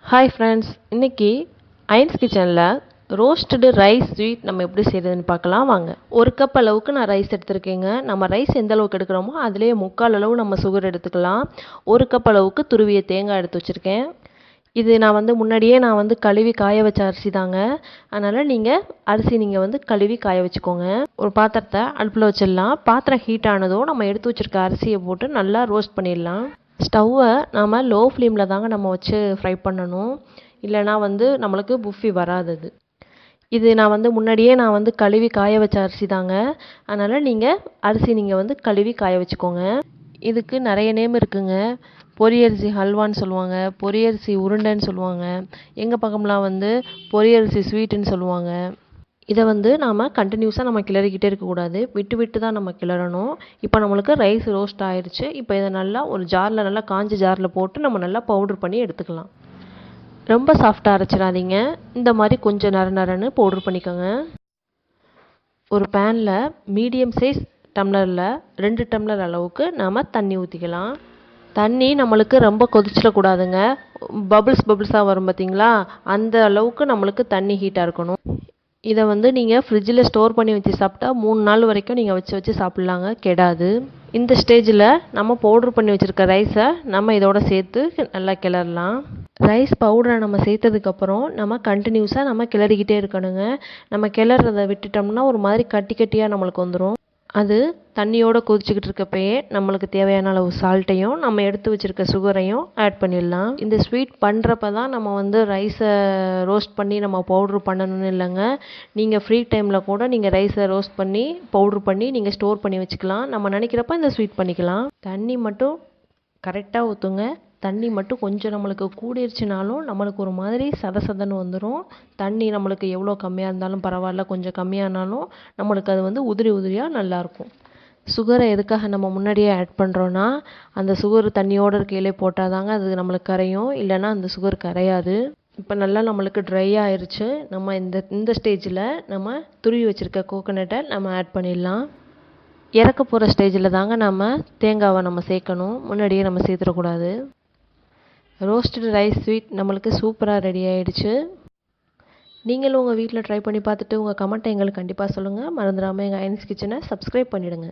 Hi friends, இன்றைக்கி ஐன்ஸ் கிச்சனில் roasted rice sweet நம்ம எப்படி செய்கிறதுன்னு பார்க்கலாம் வாங்க. ஒரு கப் அளவுக்கு நான் ரைஸ் எடுத்துருக்கேங்க. நம்ம ரைஸ் எந்த அளவுக்கு எடுக்கிறோமோ அதுலேயே 3/4 அளவு நம்ம சுகர் எடுத்துக்கலாம். ஒரு கப் அளவுக்கு துருவிய தேங்காய் எடுத்து வச்சுருக்கேன். இது நான் முன்னாடியே கழுவி காய வச்ச அரிசி தாங்க. அதனால் நீங்கள் கழுவி காய வச்சுக்கோங்க. ஒரு பாத்திரத்தை அடுப்பில் வச்சிடலாம். பாத்திரம் ஹீட் ஆனதும் நம்ம எடுத்து வச்சுருக்க அரிசியை போட்டு நல்லா ரோஸ்ட் பண்ணிடலாம். ஸ்டவ்வை நாம் லோ ஃப்ளேமில் தாங்க நம்ம வச்சு ஃப்ரை பண்ணணும். இல்லைனா நம்மளுக்கு புஃபி வராது. இது நான் முன்னாடியே கழுவி காய வச்ச அரிசி தாங்க. அதனால் நீங்கள் கழுவி காய வச்சுக்கோங்க. இதுக்கு நிறைய நேம் இருக்குங்க. பொரி அரிசி ஹல்வான்னு சொல்லுவாங்க, பொரி அரிசி உருண்டைன்னு சொல்லுவாங்க, எங்கள் பக்கம்லாம் பொரி அரிசி ஸ்வீட்டுன்னு சொல்லுவாங்க. இதை நாம் கண்டினியூஸாக நம்ம கிளறிக்கிட்டே இருக்கக்கூடாது, விட்டு விட்டு தான் நம்ம கிளறணும். இப்போ நம்மளுக்கு ரைஸ் ரோஸ்ட் ஆயிடுச்சு. இப்போ இதை நல்லா ஒரு ஜாரில், நல்லா காஞ்ச ஜாரில் போட்டு நம்ம நல்லா பவுட்ரு பண்ணி எடுத்துக்கலாம். ரொம்ப சாஃப்டாக அரைச்சிடாதீங்க, இந்த மாதிரி கொஞ்சம் நரன்னு பவுட்ரு பண்ணிக்கோங்க. ஒரு பேனில் மீடியம் சைஸ் டம்ளரில் 2 டம்ளர் அளவுக்கு நாம் தண்ணி ஊற்றிக்கலாம். தண்ணி நம்மளுக்கு ரொம்ப கொதிச்சிடக்கூடாதுங்க. பபிள்ஸாக வரும் பார்த்தீங்களா, அந்த அளவுக்கு நம்மளுக்கு தண்ணி ஹீட்டாக இருக்கணும். இதை நீங்கள் ஃப்ரிட்ஜில் ஸ்டோர் பண்ணி வச்சு சாப்பிட்டா 3 நாள் வரைக்கும் நீங்கள் வச்சு சாப்பிட்லாங்க, கெடாது. இந்த ஸ்டேஜில் நம்ம பவுட்ரு பண்ணி வச்சுருக்க ரைஸை நம்ம இதோட சேர்த்து நல்லா கிளறலாம். ரைஸ் பவுடரை நம்ம சேர்த்ததுக்கப்புறம் நம்ம கண்டினியூஸாக நம்ம கிளறிக்கிட்டே இருக்கணுங்க. நம்ம கிளறதை விட்டுட்டோம்னா ஒரு மாதிரி கட்டி கட்டியாக நம்மளுக்கு வந்துடும். அது தண்ணியோடு கொதிச்சுக்கிட்டு இருக்கப்பயே நம்மளுக்கு தேவையான அளவு சால்ட்டையும் நம்ம எடுத்து வச்சுருக்க சுகரையும் ஆட் பண்ணிடலாம். இந்த ஸ்வீட் பண்ணுறப்ப தான் நம்ம ரைஸை ரோஸ்ட் பண்ணி நம்ம பவுட்ரு பண்ணணும்னு இல்லைங்க. நீங்கள் ஃப்ரீ டைமில் கூட நீங்கள் ரைஸை ரோஸ்ட் பண்ணி பவுட்ரு பண்ணி நீங்கள் ஸ்டோர் பண்ணி வச்சுக்கலாம். நம்ம நினைக்கிறப்ப இந்த ஸ்வீட் பண்ணிக்கலாம். தண்ணி மட்டும் கரெக்டாக ஊற்றுங்க. தண்ணி மட்டும் கொஞ்சம் நம்மளுக்கு கூடிருச்சுனாலும் நம்மளுக்கு ஒரு மாதிரி சதன்னு வந்துடும். தண்ணி நம்மளுக்கு எவ்வளோ கம்மியாக இருந்தாலும் பரவாயில்ல, கொஞ்சம் கம்மியானாலும் நம்மளுக்கு அது உதிரி உதிரியாக நல்லாயிருக்கும். சுகரை எதுக்காக நம்ம முன்னாடியே ஆட் பண்ணுறோன்னா, அந்த சுகர் தண்ணியோடு இருக்கையிலே போட்டால் தாங்க அது நம்மளுக்கு கரையும், இல்லைன்னா அந்த சுகர் கரையாது. இப்போ நல்லா நம்மளுக்கு ட்ரை ஆயிடுச்சு. நம்ம இந்த ஸ்டேஜில் நம்ம துருவி வச்சுருக்க கோகோனட்டை நம்ம ஆட் பண்ணிடலாம். இறக்க போகிற ஸ்டேஜில் தாங்க நம்ம தேங்காவை நம்ம சேர்க்கணும், முன்னாடியே நம்ம சேர்த்துடக்கூடாது. ரோஸ்டட் ரைஸ் ஸ்வீட் நம்மளுக்கு சூப்பராக ரெடி ஆகிடுச்சு. நீங்களும் உங்கள் வீட்டில் ட்ரை பண்ணி பார்த்துட்டு உங்கள் கமெண்ட்டை எங்களுக்கு கண்டிப்பாக சொல்லுங்கள். மறந்துடாமல் எங்கள் ஐன்ஸ் கிச்சனை சப்ஸ்கிரைப் பண்ணிவிடுங்க.